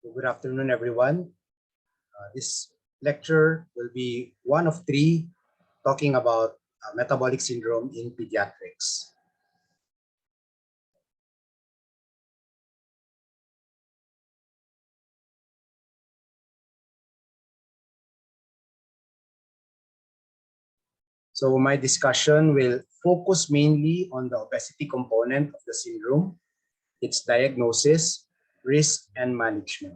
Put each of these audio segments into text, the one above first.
Good afternoon, everyone. This lecture will be one of three talking about metabolic syndrome in pediatrics. So my discussion will focus mainly on the obesity component of the syndrome, its diagnosis, risk, and management.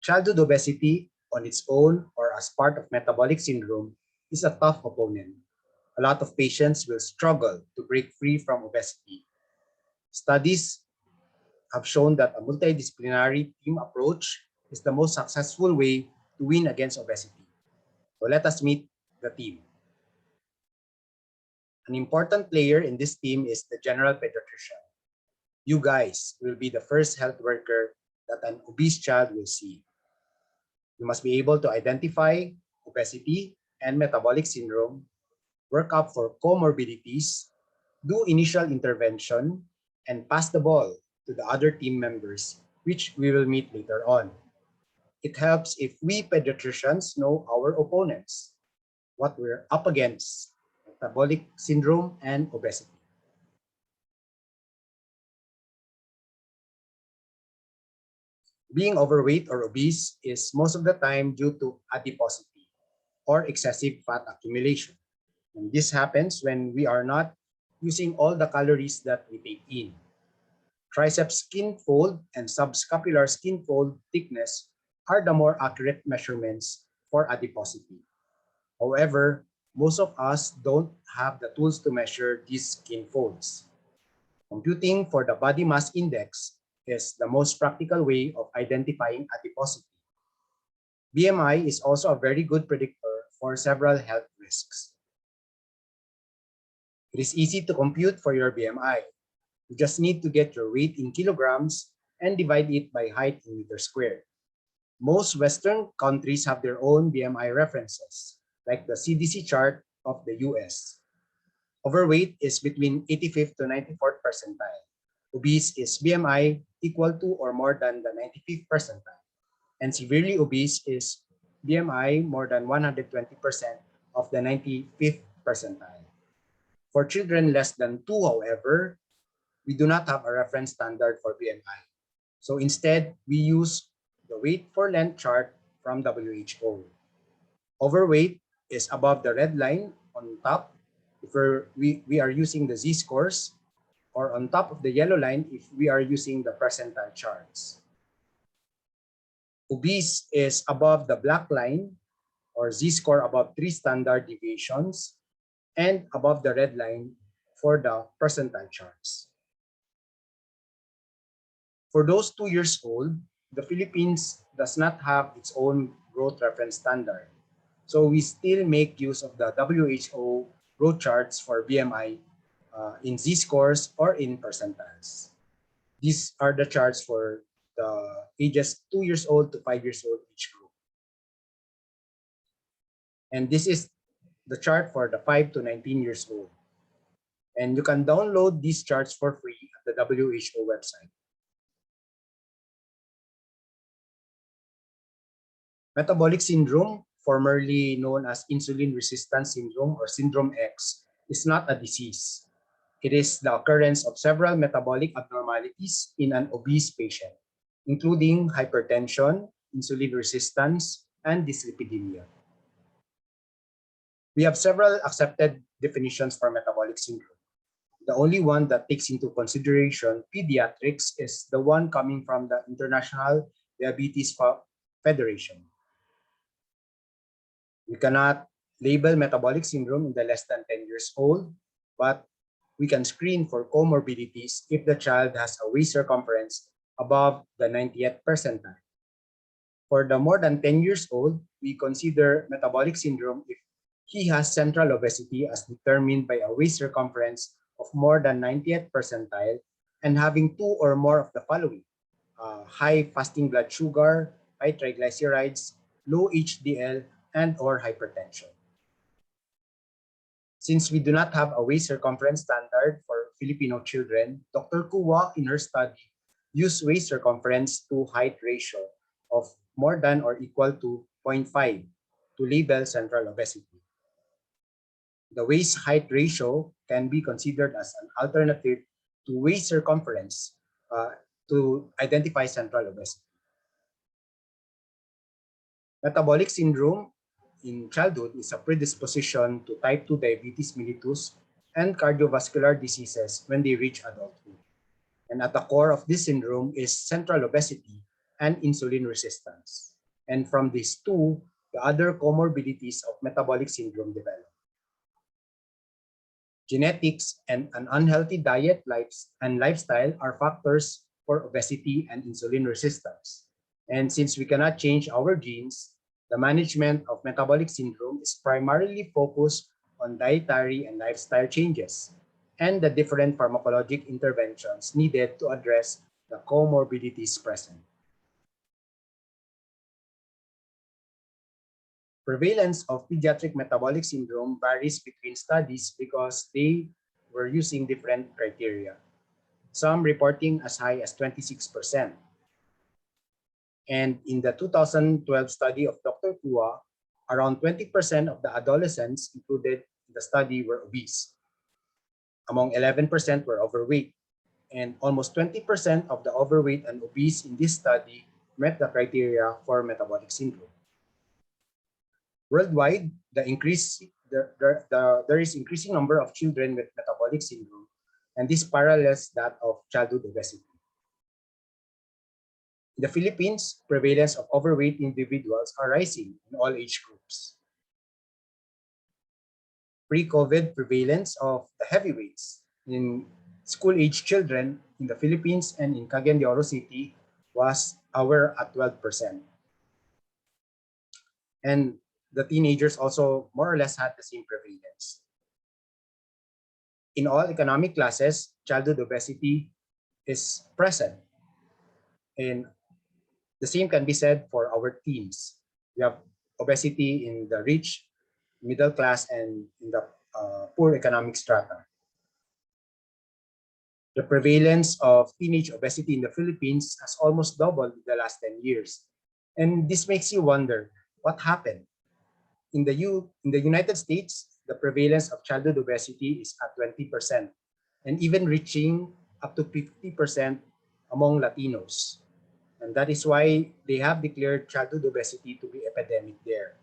Childhood obesity on its own or as part of metabolic syndrome is a tough opponent. A lot of patients will struggle to break free from obesity. Studies have shown that a multidisciplinary team approach is the most successful way to win against obesity. So let us meet the team. An important player in this team is the general pediatrician. You guys will be the first health worker that an obese child will see. You must be able to identify obesity and metabolic syndrome, work up for comorbidities, do initial intervention, and pass the ball to the other team members, which we will meet later on. It helps if we pediatricians know our opponents, what we're up against, metabolic syndrome and obesity. Being overweight or obese is most of the time due to adiposity or excessive fat accumulation. And this happens when we are not using all the calories that we take in. Triceps skin fold and subscapular skin fold thickness are the more accurate measurements for adiposity. However, most of us don't have the tools to measure these skin folds. Computing for the body mass index is the most practical way of identifying adiposity. BMI is also a very good predictor for several health risks. It is easy to compute for your BMI. You just need to get your weight in kilograms and divide it by height in meters squared. Most Western countries have their own BMI references, like the CDC chart of the US. Overweight is between 85th to 94th percentile. Obese is BMI equal to or more than the 95th percentile. And severely obese is BMI more than 120% of the 95th percentile. For children less than 2, however, we do not have a reference standard for BMI. So instead, we use the weight for length chart from WHO. Overweight is above the red line on top if we are using the Z-scores, or on top of the yellow line if we are using the percentile charts. Obese is above the black line or Z-score above 3 standard deviations and above the red line for the percentile charts. For those 2 years old, the Philippines does not have its own growth reference standard. So we still make use of the WHO growth charts for BMI in Z-scores or in percentiles. These are the charts for the ages 2 years old to 5 years old each group. And this is the chart for the 5 to 19 years old. And you can download these charts for free at the WHO website. Metabolic syndrome, formerly known as insulin resistance syndrome or syndrome X, is not a disease. It is the occurrence of several metabolic abnormalities in an obese patient, including hypertension, insulin resistance, and dyslipidemia. We have several accepted definitions for metabolic syndrome. The only one that takes into consideration pediatrics is the one coming from the International Diabetes Federation. We cannot label metabolic syndrome in the less than 10 years old, but we can screen for comorbidities if the child has a waist circumference above the 90th percentile. For the more than 10 years old, we consider metabolic syndrome if he has central obesity as determined by a waist circumference of more than 90th percentile and having 2 or more of the following: high fasting blood sugar, high triglycerides, low HDL, and or hypertension. Since we do not have a waist circumference standard for Filipino children, Dr. Kuwa in her study use waist circumference to height ratio of more than or equal to 0.5 to label central obesity. The waist height ratio can be considered as an alternative to waist circumference to identify central obesity. Metabolic syndrome in childhood is a predisposition to type 2 diabetes mellitus and cardiovascular diseases when they reach adulthood. And at the core of this syndrome is central obesity and insulin resistance. And from these two, the other comorbidities of metabolic syndrome develop. Genetics and an unhealthy diet and lifestyle are factors for obesity and insulin resistance. And since we cannot change our genes, the management of metabolic syndrome is primarily focused on dietary and lifestyle changes and the different pharmacologic interventions needed to address the comorbidities present. Prevalence of pediatric metabolic syndrome varies between studies because they were using different criteria, some reporting as high as 26%. And in the 2012 study of Dr. Kua, around 20% of the adolescents included in the study were obese. Among 11% were overweight, and almost 20% of the overweight and obese in this study met the criteria for metabolic syndrome. Worldwide, there is increasing number of children with metabolic syndrome, and this parallels that of childhood obesity. In the Philippines, prevalence of overweight individuals are rising in all age groups. Pre-COVID prevalence of the heavyweights in school-age children in the Philippines and in Cagayan de Oro City was at 12%. And the teenagers also more or less had the same prevalence. In all economic classes, childhood obesity is present. And the same can be said for our teens. We have obesity in the rich, middle class, and in the poor economic strata. The prevalence of teenage obesity in the Philippines has almost doubled in the last 10 years. And this makes you wonder, what happened? In the United States, the prevalence of childhood obesity is at 20%, and even reaching up to 50% among Latinos. And that is why they have declared childhood obesity to be epidemic there.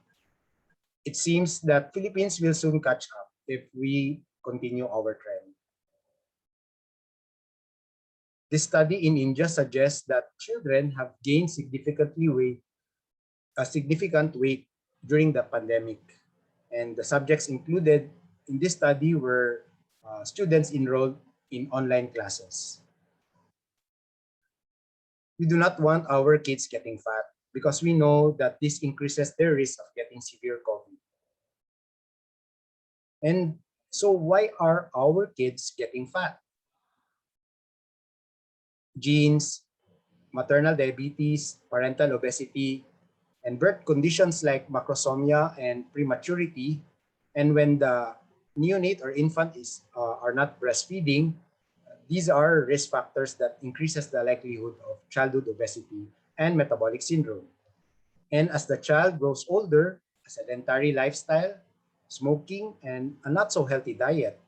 It seems that Philippines will soon catch up if we continue our trend. This study in India suggests that children have gained significant weight during the pandemic. And the subjects included in this study were students enrolled in online classes. We do not want our kids getting fat because we know that this increases their risk of getting severe COVID. And so why are our kids getting fat? Genes, maternal diabetes, parental obesity, and birth conditions like macrosomia and prematurity, and when the neonate or infant are not breastfeeding, these are risk factors that increases the likelihood of childhood obesity and metabolic syndrome. And as the child grows older, a sedentary lifestyle, smoking, and a not so healthy diet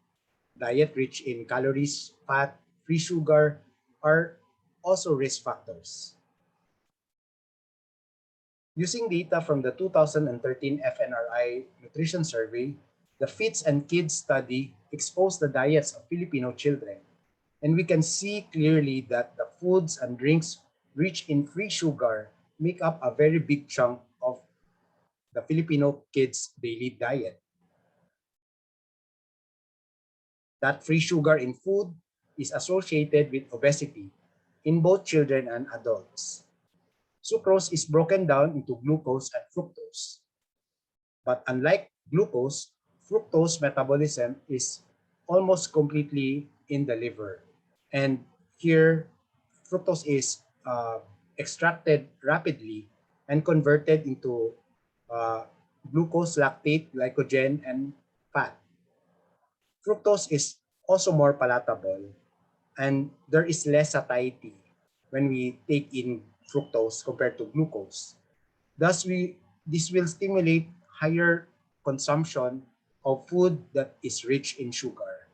rich in calories, fat, free sugar are also risk factors. Using data from the 2013 FNRI Nutrition Survey, the Fits and Kids study exposed the diets of Filipino children. And we can see clearly that the foods and drinks rich in free sugar make up a very big chunk of the Filipino kids' daily diet. That free sugar in food is associated with obesity in both children and adults. Sucrose is broken down into glucose and fructose. But unlike glucose, fructose metabolism is almost completely in the liver. And here, fructose is extracted rapidly and converted into glucose, lactate, glycogen, and fat. Fructose is also more palatable, and there is less satiety when we take in fructose compared to glucose. Thus, this will stimulate higher consumption of food that is rich in sugar.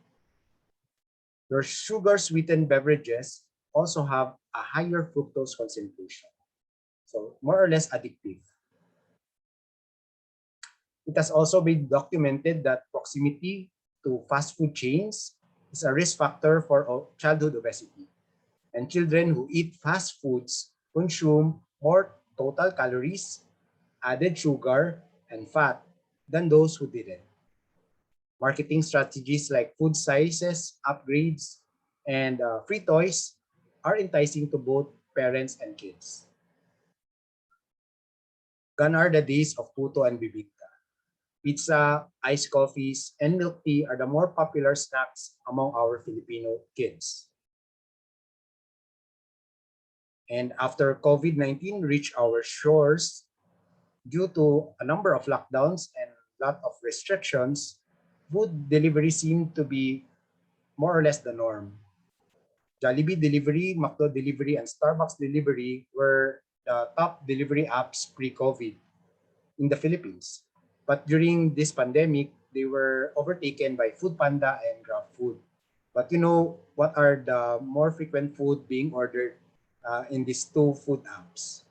Your sugar-sweetened beverages also have a higher fructose concentration, so more or less addictive. It has also been documented that proximity to fast food chains is a risk factor for childhood obesity. And children who eat fast foods consume more total calories, added sugar, and fat than those who didn't. Marketing strategies like food sizes, upgrades, and free toys are enticing to both parents and kids. Gone are the days of puto and bibingka. Pizza, iced coffees, and milk tea are the more popular snacks among our Filipino kids. And after COVID-19 reached our shores, due to a number of lockdowns and a lot of restrictions, food delivery seemed to be more or less the norm. Jollibee delivery, McDo delivery, and Starbucks delivery were the top delivery apps pre-COVID in the Philippines. But during this pandemic, they were overtaken by Foodpanda and GrabFood. But you know, what are the more frequent food being ordered in these two food apps?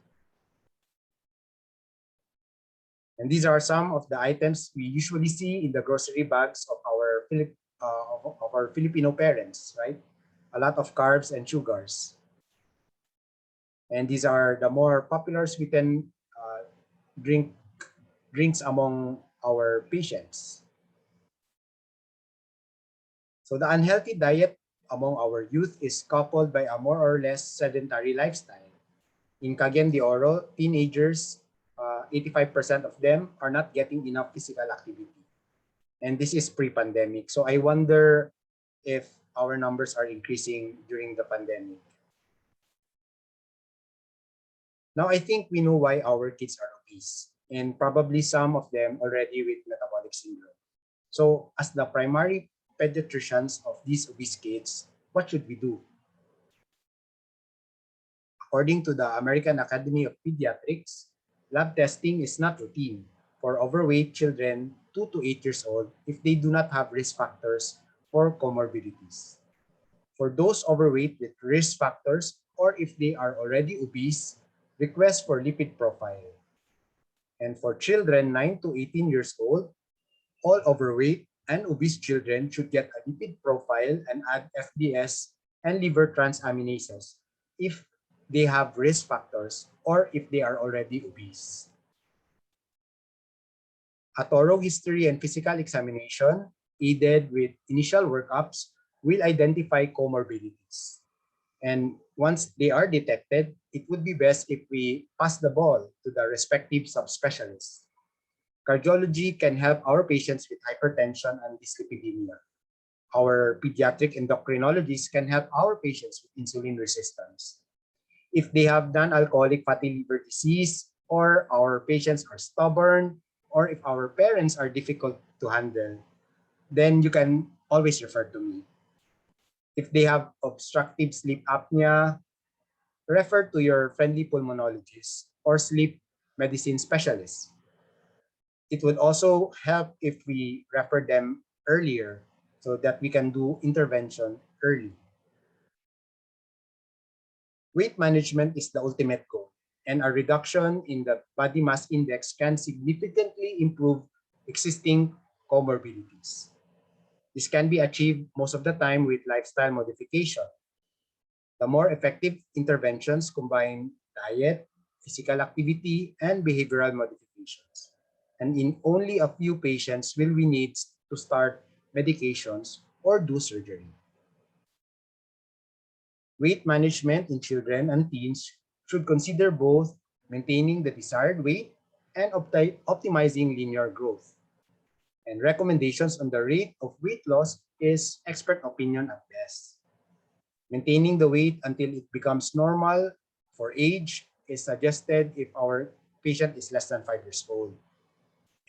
And these are some of the items we usually see in the grocery bags of our Filipino parents, right? A lot of carbs and sugars. And these are the more popular sweetened drinks among our patients. So the unhealthy diet among our youth is coupled by a more or less sedentary lifestyle. In Cagayan de Oro, teenagers, 85% of them are not getting enough physical activity. And this is pre-pandemic. So I wonder if our numbers are increasing during the pandemic. Now, I think we know why our kids are obese, and probably some of them already with metabolic syndrome. So as the primary pediatricians of these obese kids, what should we do? According to the American Academy of Pediatrics, lab testing is not routine for overweight children 2 to 8 years old if they do not have risk factors for comorbidities. For those overweight with risk factors or if they are already obese, request for lipid profile. And for children 9 to 18 years old, all overweight and obese children should get a lipid profile and add FBS and liver transaminases if they have risk factors or if they are already obese. A thorough history and physical examination, aided with initial workups, will identify comorbidities. And once they are detected, it would be best if we pass the ball to the respective subspecialists. Cardiology can help our patients with hypertension and dyslipidemia. Our pediatric endocrinologists can help our patients with insulin resistance. If they have non-alcoholic fatty liver disease, or our patients are stubborn, or if our parents are difficult to handle, then you can always refer to me. If they have obstructive sleep apnea, refer to your friendly pulmonologist or sleep medicine specialist. It would also help if we refer them earlier so that we can do intervention early. Weight management is the ultimate goal, and a reduction in the body mass index can significantly improve existing comorbidities. This can be achieved most of the time with lifestyle modification. The more effective interventions combine diet, physical activity, and behavioral modifications. And in only a few patients will we need to start medications or do surgery. Weight management in children and teens should consider both maintaining the desired weight and optimizing linear growth. And recommendations on the rate of weight loss is expert opinion at best. Maintaining the weight until it becomes normal for age is suggested if our patient is less than 5 years old.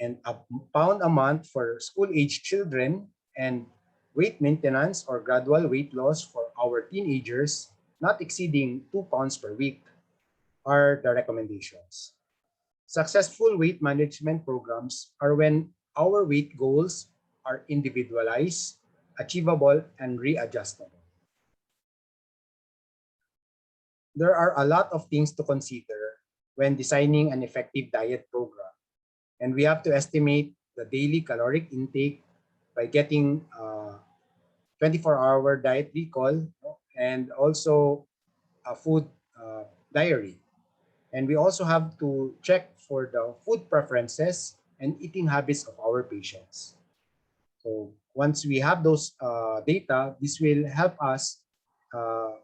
And a pound a month for school-age children and weight maintenance or gradual weight loss for our teenagers not exceeding 2 pounds per week are the recommendations. Successful weight management programs are when our weight goals are individualized, achievable, and readjustable. There are a lot of things to consider when designing an effective diet program, and we have to estimate the daily caloric intake by getting 24-hour diet recall and also a food diary. And we also have to check for the food preferences and eating habits of our patients. So once we have those data, this will help us uh,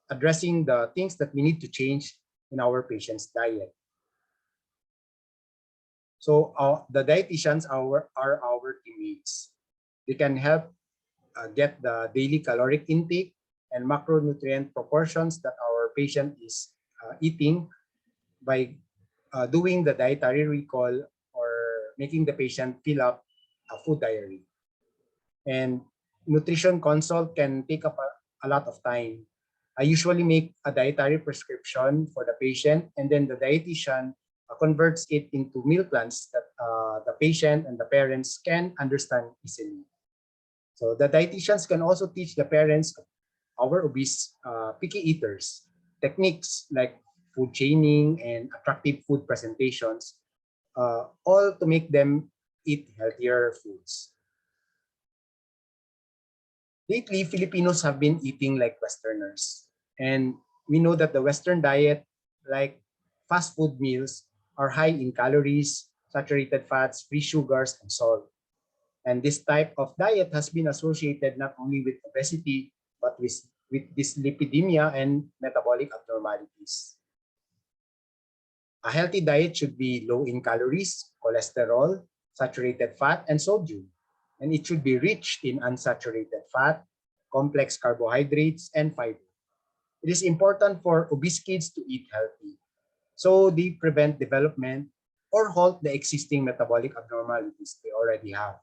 addressing the things that we need to change in our patient's diet. So the dietitians are our teammates. They can help get the daily caloric intake and macronutrient proportions that our patient is eating by doing the dietary recall or making the patient fill up a food diary. And nutrition consult can take up a lot of time. I usually make a dietary prescription for the patient, and then the dietitian converts it into meal plans that the patient and the parents can understand easily. So the dietitians can also teach the parents of our obese picky eaters techniques like food chaining and attractive food presentations, all to make them eat healthier foods. Lately, Filipinos have been eating like Westerners. And we know that the Western diet, like fast food meals, are high in calories, saturated fats, free sugars, and salt. And this type of diet has been associated not only with obesity, but with dyslipidemia and metabolic abnormalities. A healthy diet should be low in calories, cholesterol, saturated fat, and sodium. And it should be rich in unsaturated fat, complex carbohydrates, and fiber. It is important for obese kids to eat healthy, so they prevent development or halt the existing metabolic abnormalities they already have.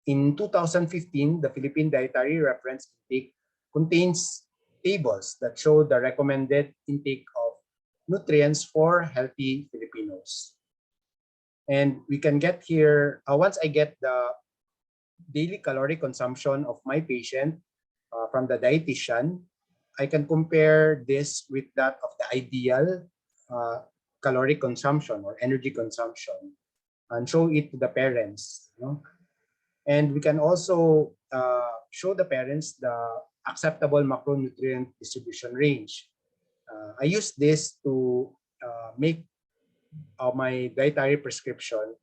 In 2015, the Philippine Dietary Reference Intake contains tables that show the recommended intake of nutrients for healthy Filipinos. And we can get here, once I get the daily calorie consumption of my patient from the dietitian, I can compare this with that of the ideal caloric consumption or energy consumption and show it to the parents. And we can also show the parents the acceptable macronutrient distribution range. I use this to make my dietary prescription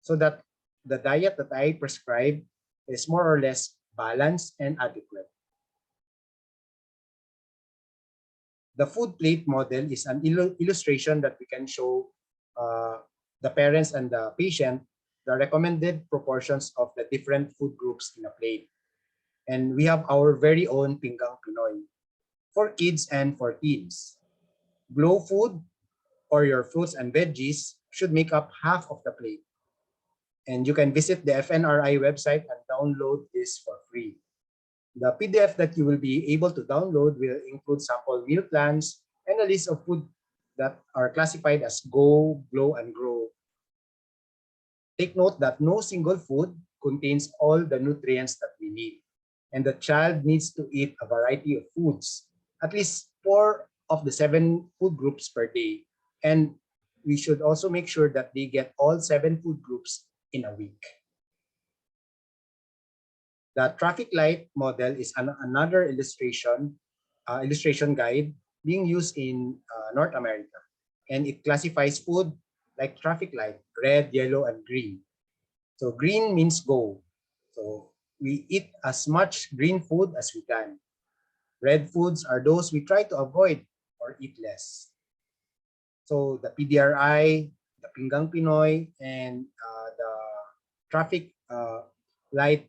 so that the diet that I prescribe is more or less balanced and adequate. The food plate model is an illustration that we can show the parents and the patient the recommended proportions of the different food groups in a plate. And we have our very own Pinggang Pinoy for kids and for teens. Glow food or your fruits and veggies should make up half of the plate. And you can visit the FNRI website and download this for free. The PDF that you will be able to download will include sample meal plans and a list of food that are classified as Go, Glow, and Grow. Take note that no single food contains all the nutrients that we need, and the child needs to eat a variety of foods, at least 4 of the 7 food groups per day. And we should also make sure that they get all 7 food groups in a week. The traffic light model is another illustration guide being used in North America. And it classifies food like traffic light, red, yellow, and green. So green means go. So we eat as much green food as we can. Red foods are those we try to avoid or eat less. So the PDRI, the Pinggang Pinoy, and the traffic light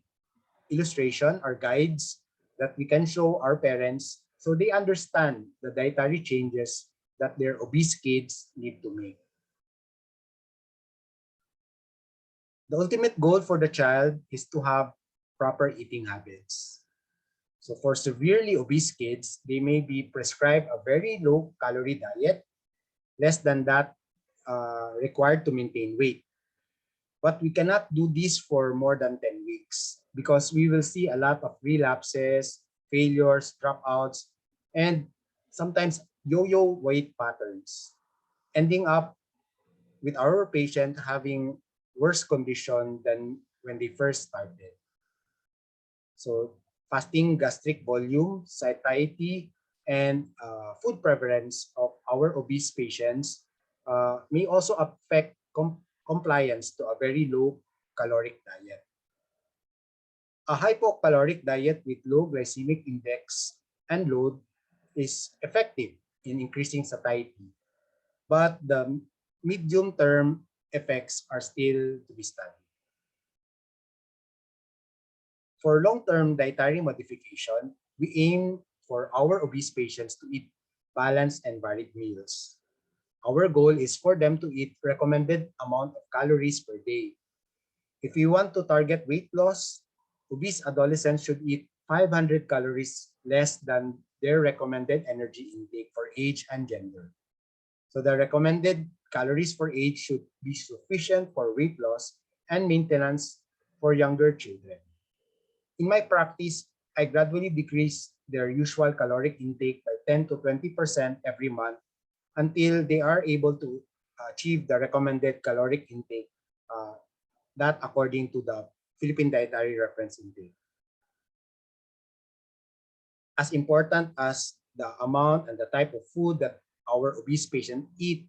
illustration are guides that we can show our parents so they understand the dietary changes that their obese kids need to make. The ultimate goal for the child is to have proper eating habits. So for severely obese kids, they may be prescribed a very low calorie diet, less than that required to maintain weight. But we cannot do this for more than 10 weeks because we will see a lot of relapses, failures, dropouts, and sometimes yo-yo weight patterns, ending up with our patient having worse condition than when they first started. So fasting gastric volume, satiety, and food preference of our obese patients may also affect compliance to a very low caloric diet. A hypocaloric diet with low glycemic index and load is effective in increasing satiety, but the medium-term effects are still to be studied. For long-term dietary modification, we aim for our obese patients to eat balanced and varied meals. Our goal is for them to eat recommended amount of calories per day. If we want to target weight loss, obese adolescents should eat 500 calories less than their recommended energy intake for age and gender. So the recommended calories for age should be sufficient for weight loss and maintenance for younger children. In my practice, I gradually decrease their usual caloric intake by 10 to 20% every month until they are able to achieve the recommended caloric intake, that according to the Philippine Dietary Reference Intake. As important as the amount and the type of food that our obese patients eat,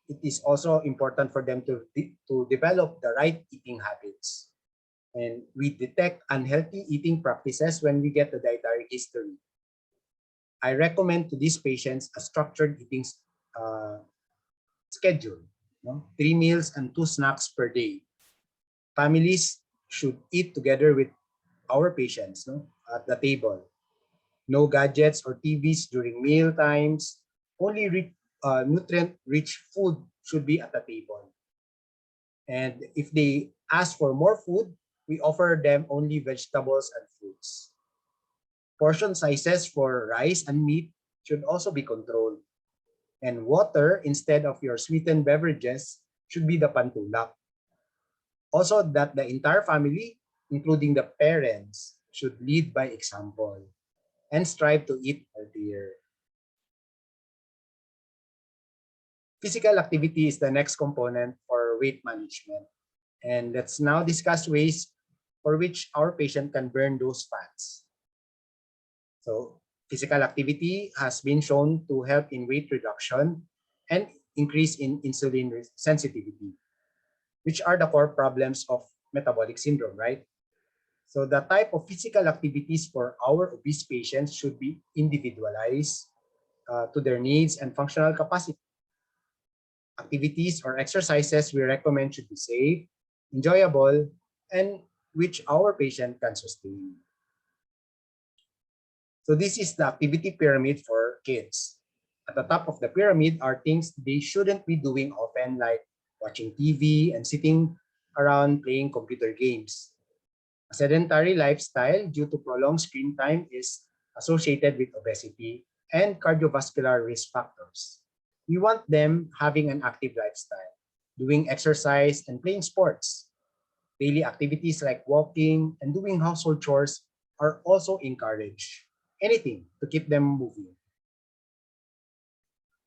it is also important for them to develop the right eating habits. And we detect unhealthy eating practices when we get the dietary history. I recommend to these patients a structured eating schedule, 3 meals and 2 snacks per day. Families should eat together with our patients, at the table. No gadgets or TVs during meal times. Only nutrient-rich food should be at the table. And if they ask for more food, we offer them only vegetables and fruits. Portion sizes for rice and meat should also be controlled. And water, instead of your sweetened beverages, should be the pantulak. Also, that the entire family, including the parents, should lead by example and strive to eat healthier. Physical activity is the next component for weight management. And let's now discuss ways for which our patient can burn those fats. So physical activity has been shown to help in weight reduction and increase in insulin sensitivity, which are the core problems of metabolic syndrome, right? So the type of physical activities for our obese patients should be individualized to their needs and functional capacity. Activities or exercises we recommend should be safe, enjoyable, and which our patient can sustain. So this is the activity pyramid for kids. At the top of the pyramid are things they shouldn't be doing often, like watching TV and sitting around playing computer games. A sedentary lifestyle due to prolonged screen time is associated with obesity and cardiovascular risk factors. We want them having an active lifestyle, doing exercise and playing sports. Daily activities like walking and doing household chores are also encouraged. Anything to keep them moving.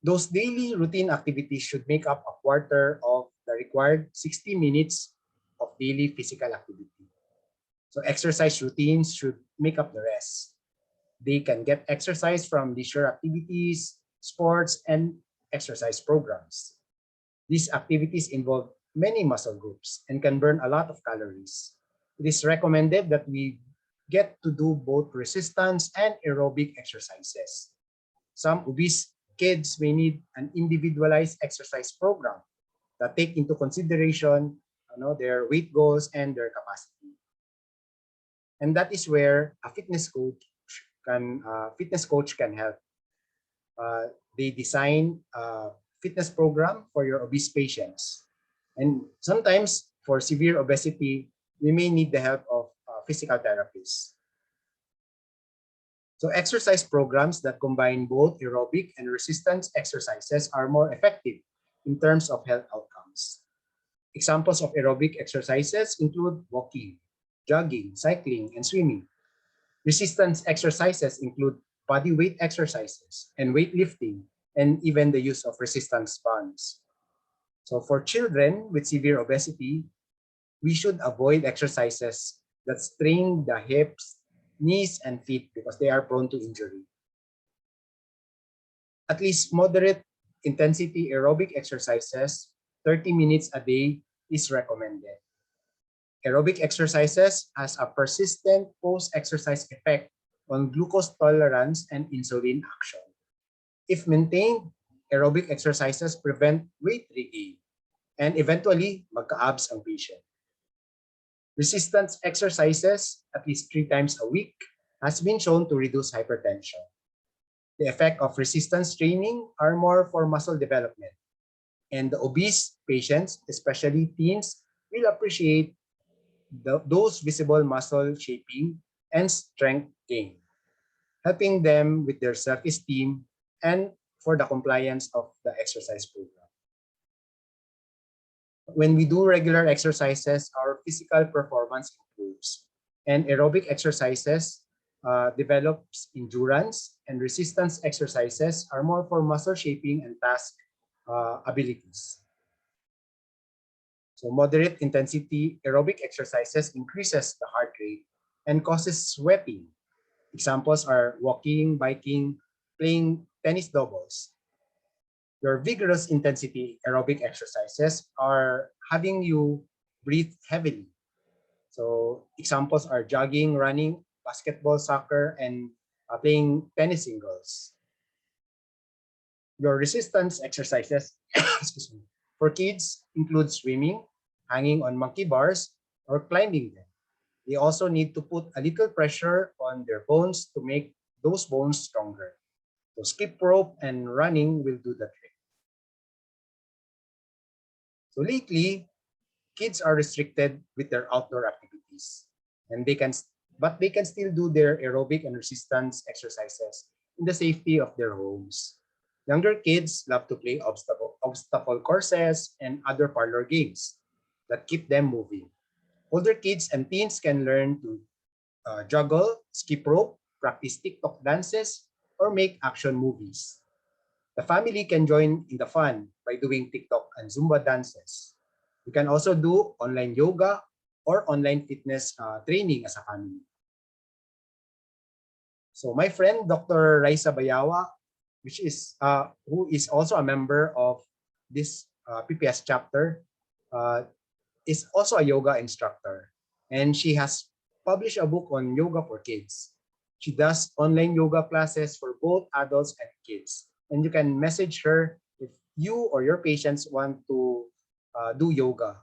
Those daily routine activities should make up a quarter of the required 60 minutes of daily physical activity. So exercise routines should make up the rest. They can get exercise from leisure activities, sports, and exercise programs. These activities involve many muscle groups and can burn a lot of calories. It is recommended that we get to do both resistance and aerobic exercises. Some obese kids may need an individualized exercise program that take into consideration their weight goals and their capacity. And that is where a fitness coach can help. They design a fitness program for your obese patients. And sometimes for severe obesity, we may need the help of physical therapists. So exercise programs that combine both aerobic and resistance exercises are more effective in terms of health outcomes. Examples of aerobic exercises include walking, jogging, cycling, and swimming. Resistance exercises include body weight exercises and weightlifting, and even the use of resistance bands. So for children with severe obesity, we should avoid exercises that strain the hips, knees, and feet because they are prone to injury. At least moderate intensity aerobic exercises, 30 minutes a day, is recommended. Aerobic exercises has a persistent post-exercise effect on glucose tolerance and insulin action. If maintained, aerobic exercises prevent weight regain and eventually magka-abs ang patient. Resistance exercises, at least 3 times a week, has been shown to reduce hypertension. The effect of resistance training are more for muscle development, and the obese patients, especially teens, will appreciate those visible muscle shaping and strength gain, helping them with their self-esteem and for the compliance of the exercise program. When we do regular exercises, our physical performance improves, and aerobic exercises develops endurance, and resistance exercises are more for muscle shaping and task abilities. So moderate intensity aerobic exercises increases the heart rate and causes sweating. Examples are walking, biking, playing tennis doubles. Your vigorous intensity aerobic exercises are having you breathe heavily. So examples are jogging, running, basketball, soccer, and playing tennis singles. Your resistance exercises excuse me, for kids include swimming, hanging on monkey bars, or climbing them. They also need to put a little pressure on their bones to make those bones stronger. So skip rope and running will do the trick. So lately, kids are restricted with their outdoor activities, and but they can still do their aerobic and resistance exercises in the safety of their homes. Younger kids love to play obstacle courses and other parlor games that keep them moving. Older kids and teens can learn to juggle, skip rope, practice TikTok dances, or make action movies. The family can join in the fun by doing TikTok and Zumba dances. You can also do online yoga or online fitness training as a family. So my friend, Dr. Raisa Bayawa, who is also a member of this PPS chapter, is also a yoga instructor, and she has published a book on yoga for kids. She does online yoga classes for both adults and kids, and you can message her if you or your patients want to do yoga.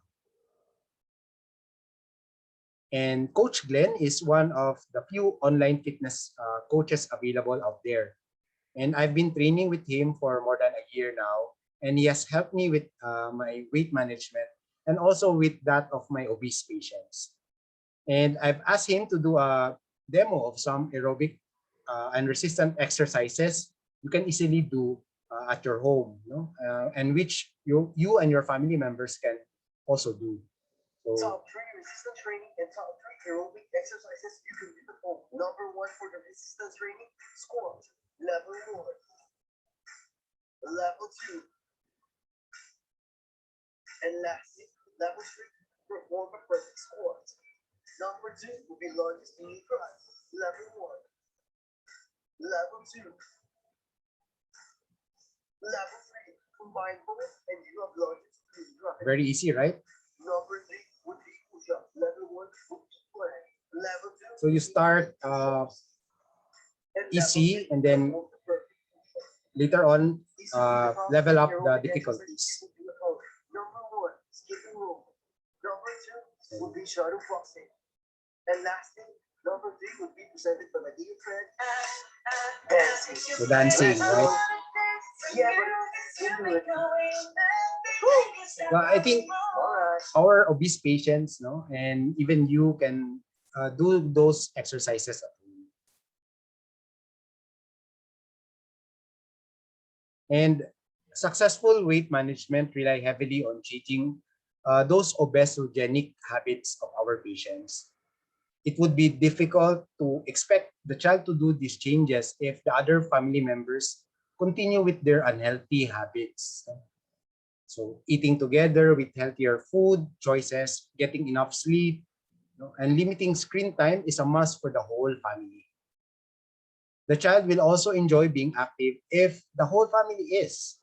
And Coach Glenn is one of the few online fitness coaches available out there. And I've been training with him for more than a year now. And he has helped me with my weight management and also with that of my obese patients. And I've asked him to do a demo of some aerobic and resistant exercises you can easily do at your home, and which you and your family members can also do. Top 3 resistance training and top 3 aerobic exercises you can do at home. Number 1 for the resistance training, squat. Level 1. Level 2. And lastly, level 3, perform a perfect squat. Number 2 will be lunges to knee drive. Level 1. Level 2. Level 3, combine both and you have lunges to knee drive. Very easy, right? Number 3 would be push-up. Level 1 would be plank. Level 2. So you start easy, and then later on level up the difficulties. Number 1, skipping rope. Number 2 would be shuttleboxing. And lastly, number 3 would be presented by my dear friend, dancing. So dancing, right? Yeah, but you do it. Well, I think our obese patients, and even you can do those exercises at home. And successful weight management rely heavily on changing those obesogenic habits of our patients. It would be difficult to expect the child to do these changes if the other family members continue with their unhealthy habits. So eating together with healthier food choices, getting enough sleep, and limiting screen time is a must for the whole family. The child will also enjoy being active if the whole family is.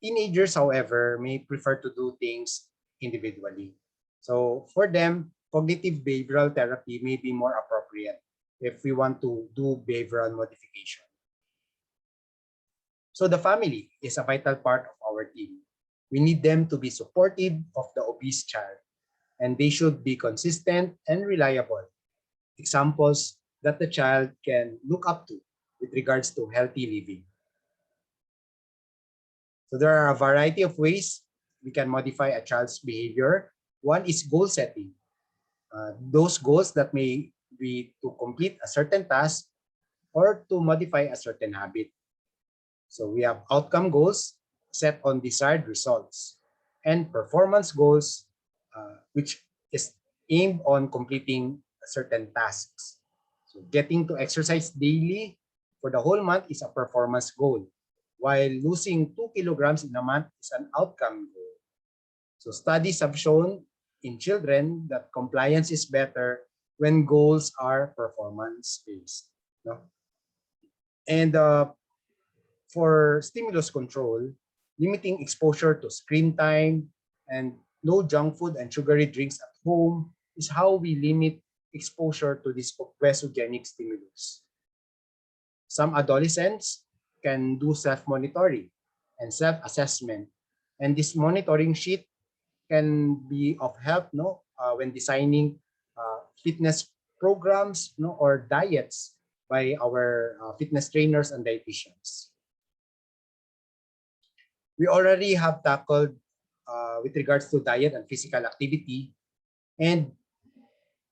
Teenagers, however, may prefer to do things individually. So for them, cognitive behavioral therapy may be more appropriate if we want to do behavioral modification. So the family is a vital part of our team. We need them to be supportive of the obese child, and they should be consistent and reliable examples that the child can look up to with regards to healthy living. So there are a variety of ways we can modify a child's behavior. One is goal setting. Those goals that may be to complete a certain task or to modify a certain habit. So we have outcome goals set on desired results and performance goals, which is aimed on completing certain tasks. So getting to exercise daily for the whole month is a performance goal, while losing 2 kilograms in a month is an outcome goal. So studies have shown in children that compliance is better when goals are performance-based. No? And for stimulus control, limiting exposure to screen time and no junk food and sugary drinks at home is how we limit exposure to this obesogenic stimulus. Some adolescents can do self-monitoring and self-assessment, and this monitoring sheet can be of help, when designing fitness programs, or diets by our fitness trainers and dietitians. We already have tackled with regards to diet and physical activity, and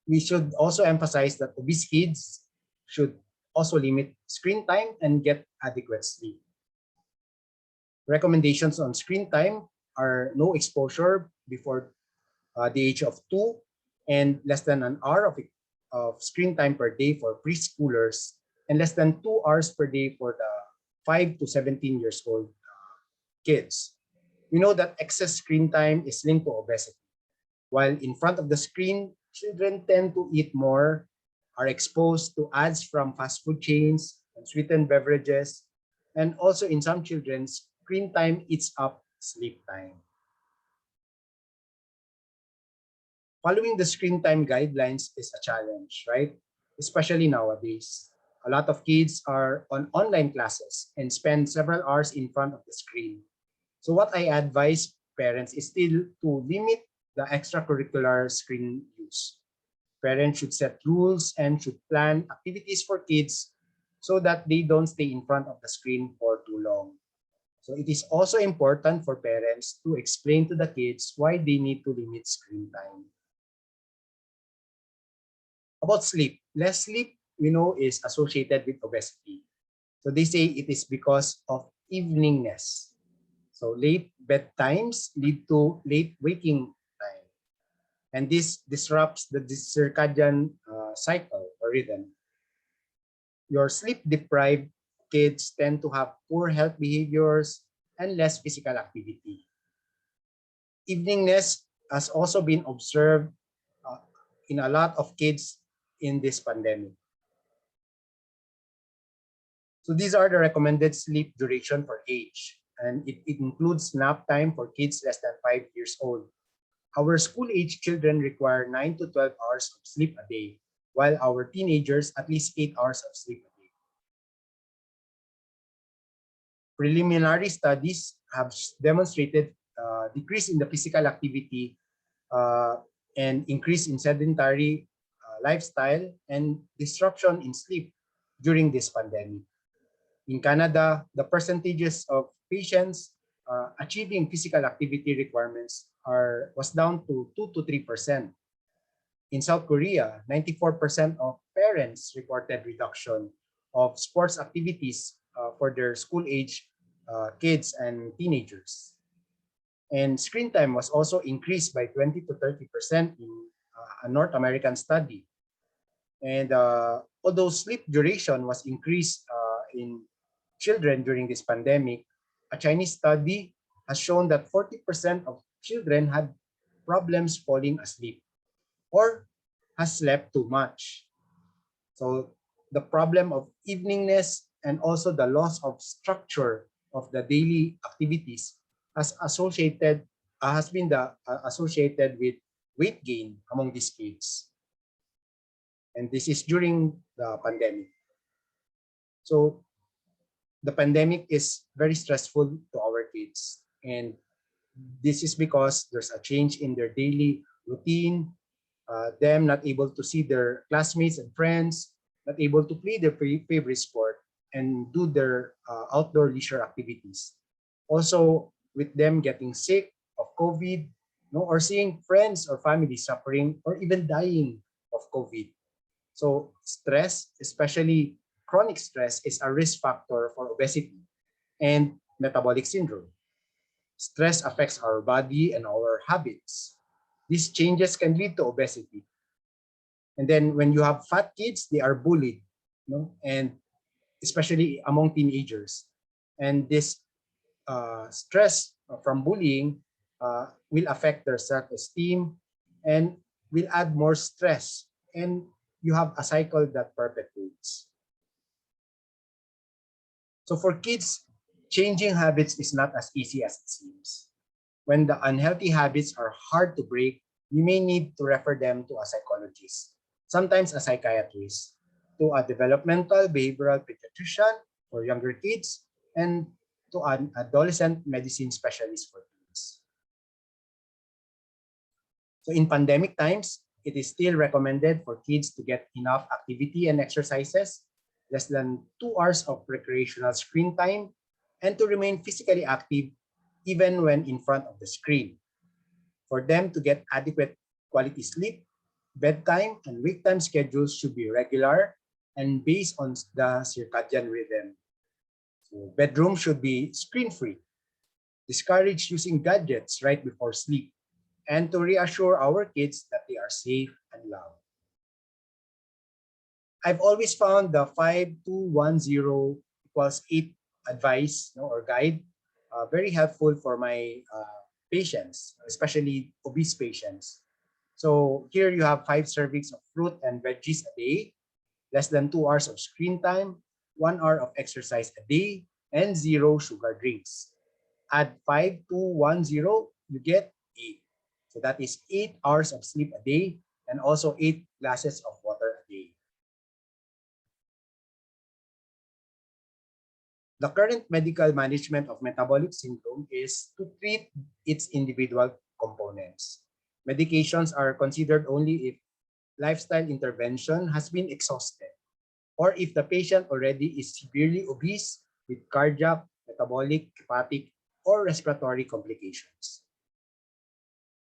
we should also emphasize that obese kids should also limit screen time and get adequate sleep. Recommendations on screen time are no exposure before the age of 2 and less than an hour of screen time per day for preschoolers and less than 2 hours per day for the 5 to 17 years old kids. We know that excess screen time is linked to obesity. While in front of the screen, children tend to eat more, are exposed to ads from fast food chains and sweetened beverages, and also in some children, screen time eats up sleep time. Following the screen time guidelines is a challenge, right? Especially nowadays. A lot of kids are on online classes and spend several hours in front of the screen. So what I advise parents is still to limit the extracurricular screen use. Parents should set rules and should plan activities for kids so that they don't stay in front of the screen for too long. So it is also important for parents to explain to the kids why they need to limit screen time. About sleep, less sleep we know is associated with obesity. So they say it is because of eveningness. So late bedtimes lead to late waking time. And this disrupts the circadian cycle or rhythm. Your sleep-deprived kids tend to have poor health behaviors and less physical activity. Eveningness has also been observed in a lot of kids in this pandemic. So these are the recommended sleep duration for age, and it includes nap time for kids less than 5 years old. Our school-age children require 9 to 12 hours of sleep a day, while our teenagers at least 8 hours of sleep a day. Preliminary studies have demonstrated decrease in the physical activity and increase in sedentary lifestyle and disruption in sleep during this pandemic. In Canada, the percentages of patients achieving physical activity requirements was down to 2 to 3%. In South Korea, 94% of parents reported reduction of sports activities for their school-age kids and teenagers. And screen time was also increased by 20 to 30% in a North American study. And although sleep duration was increased in children during this pandemic, a Chinese study has shown that 40% of children had problems falling asleep or has slept too much. So the problem of eveningness and also the loss of structure of the daily activities has been associated with weight gain among these kids. And this is during the pandemic. So the pandemic is very stressful to our kids. And this is because there's a change in their daily routine, them not able to see their classmates and friends, not able to play their favorite sport and do their outdoor leisure activities. Also, with them getting sick of COVID, or seeing friends or family suffering or even dying of COVID. So stress, especially chronic stress, is a risk factor for obesity and metabolic syndrome. Stress affects our body and our habits. These changes can lead to obesity. And then when you have fat kids, they are bullied, and especially among teenagers. And this stress from bullying will affect their self-esteem and will add more stress. And you have a cycle that perpetuates. So for kids, changing habits is not as easy as it seems. When the unhealthy habits are hard to break, you may need to refer them to a psychologist, sometimes a psychiatrist, to a developmental behavioral pediatrician for younger kids, and to an adolescent medicine specialist for teens. So in pandemic times, it is still recommended for kids to get enough activity and exercises, less than 2 hours of recreational screen time, and to remain physically active even when in front of the screen. For them to get adequate quality sleep, bedtime and wake time schedules should be regular and based on the circadian rhythm. So bedroom should be screen-free. Discourage using gadgets right before sleep, and to reassure our kids that they are safe and loved. I've always found the 5210 equals 8 advice, or guide very helpful for my patients, especially obese patients. So here you have 5 servings of fruit and veggies a day, less than 2 hours of screen time, 1 hour of exercise a day, and 0 sugar drinks. Add 5210, you get 8. So that is 8 hours of sleep a day and also 8 glasses of water a day. The current medical management of metabolic syndrome is to treat its individual components. Medications are considered only if lifestyle intervention has been exhausted, or if the patient already is severely obese with cardiac, metabolic, hepatic, or respiratory complications.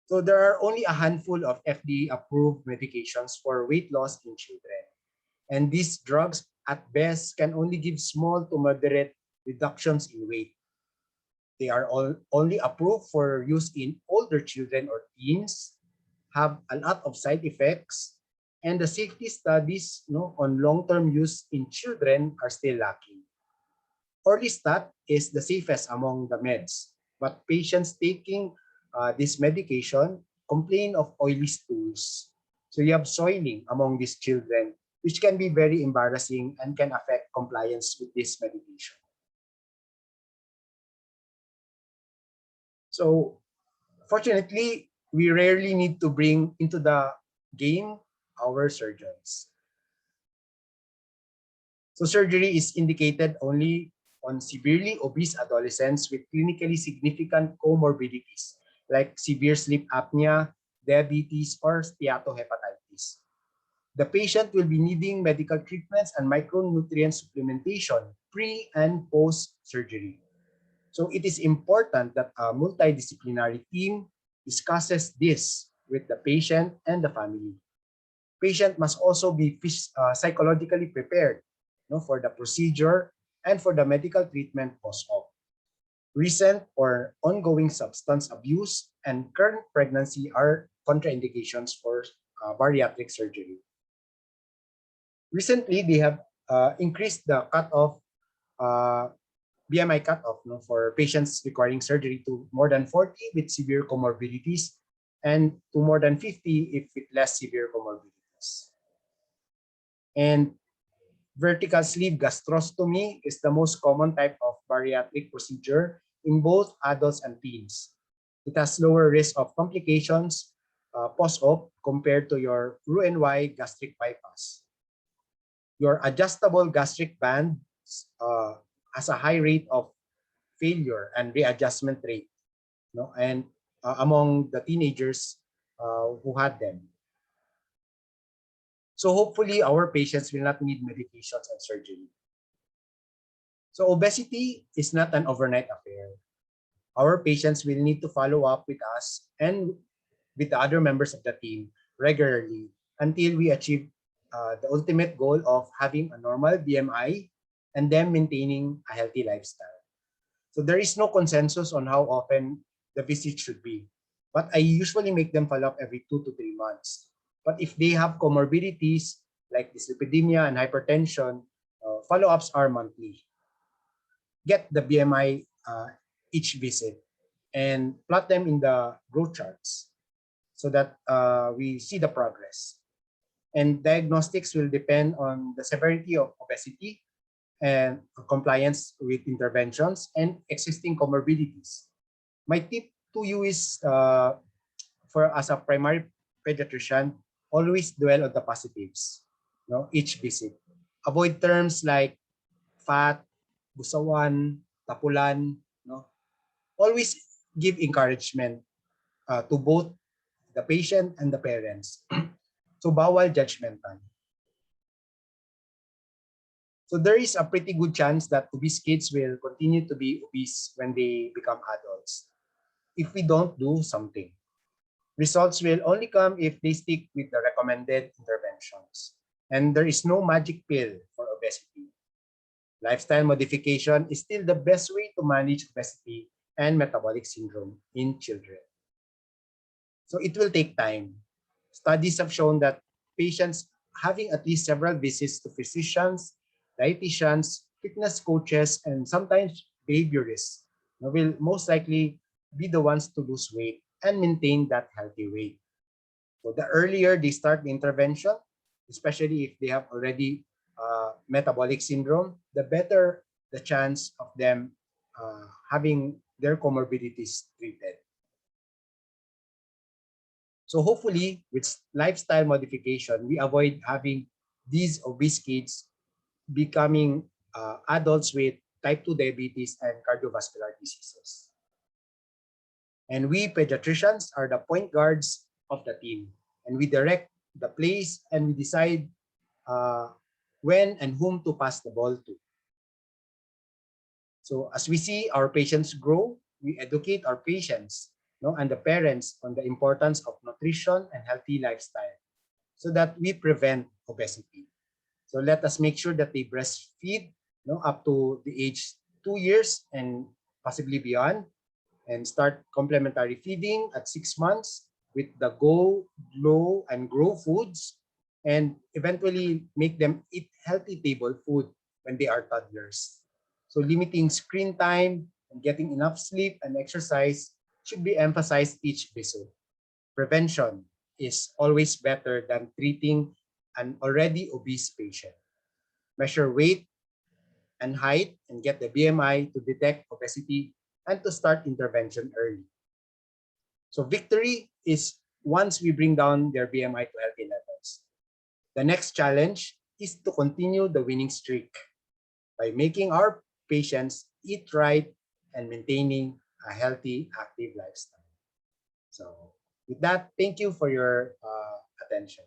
So there are only a handful of FDA-approved medications for weight loss in children. And these drugs, at best, can only give small to moderate reductions in weight. They are only approved for use in older children or teens, have a lot of side effects, and the safety studies on long-term use in children are still lacking. Orlistat is the safest among the meds, but patients taking this medication complain of oily stools. So you have soiling among these children, which can be very embarrassing and can affect compliance with this medication. So fortunately, we rarely need to bring into the game our surgeons. So surgery is indicated only on severely obese adolescents with clinically significant comorbidities like severe sleep apnea, diabetes, or steatohepatitis. The patient will be needing medical treatments and micronutrient supplementation pre and post surgery. So it is important that a multidisciplinary team discusses this with the patient and the family. Patient must also be psychologically prepared for the procedure and for the medical treatment post-op. Recent or ongoing substance abuse and current pregnancy are contraindications for bariatric surgery. Recently, they have increased the cutoff, BMI cutoff, for patients requiring surgery to more than 40 with severe comorbidities and to more than 50 if with less severe comorbidities. And vertical sleeve gastrostomy is the most common type of bariatric procedure in both adults and teens. It has lower risk of complications post-op compared to your Roux-en-Y gastric bypass. Your adjustable gastric band has a high rate of failure and readjustment rate, and among the teenagers who had them. So hopefully our patients will not need medications and surgery. So obesity is not an overnight affair. Our patients will need to follow up with us and with the other members of the team regularly until we achieve the ultimate goal of having a normal BMI and then maintaining a healthy lifestyle. So there is no consensus on how often the visit should be, but I usually make them follow up every 2 to 3 months. But if they have comorbidities like dyslipidemia and hypertension, follow-ups are monthly. Get the BMI each visit and plot them in the growth charts so that we see the progress. And diagnostics will depend on the severity of obesity and compliance with interventions and existing comorbidities. My tip to you is for as a primary pediatrician, always dwell on the positives, each visit. Avoid terms like fat, busawan, tapulan, Always give encouragement to both the patient and the parents. So bawal judgmental. So there is a pretty good chance that obese kids will continue to be obese when they become adults if we don't do something. Results will only come if they stick with the recommended interventions. And there is no magic pill for obesity. Lifestyle modification is still the best way to manage obesity and metabolic syndrome in children. So it will take time. Studies have shown that patients having at least several visits to physicians, dietitians, fitness coaches, and sometimes behaviorists will most likely be the ones to lose weight and maintain that healthy weight. So the earlier they start the intervention, especially if they have already metabolic syndrome, the better the chance of them having their comorbidities treated. So hopefully, with lifestyle modification, we avoid having these obese kids becoming adults with type 2 diabetes and cardiovascular diseases. And we pediatricians are the point guards of the team. And we direct the place and we decide when and whom to pass the ball to. So as we see our patients grow, we educate our patients and the parents on the importance of nutrition and healthy lifestyle so that we prevent obesity. So let us make sure that they breastfeed up to the age 2 years and possibly beyond, and start complementary feeding at 6 months with the Go, Glow, and Grow foods, and eventually make them eat healthy table food when they are toddlers. So limiting screen time and getting enough sleep and exercise should be emphasized each visit. Prevention is always better than treating an already obese patient. Measure weight and height and get the BMI to detect obesity and to start intervention early. So victory is once we bring down their BMI to healthy levels. The next challenge is to continue the winning streak by making our patients eat right and maintaining a healthy, active lifestyle. So with that, thank you for your attention.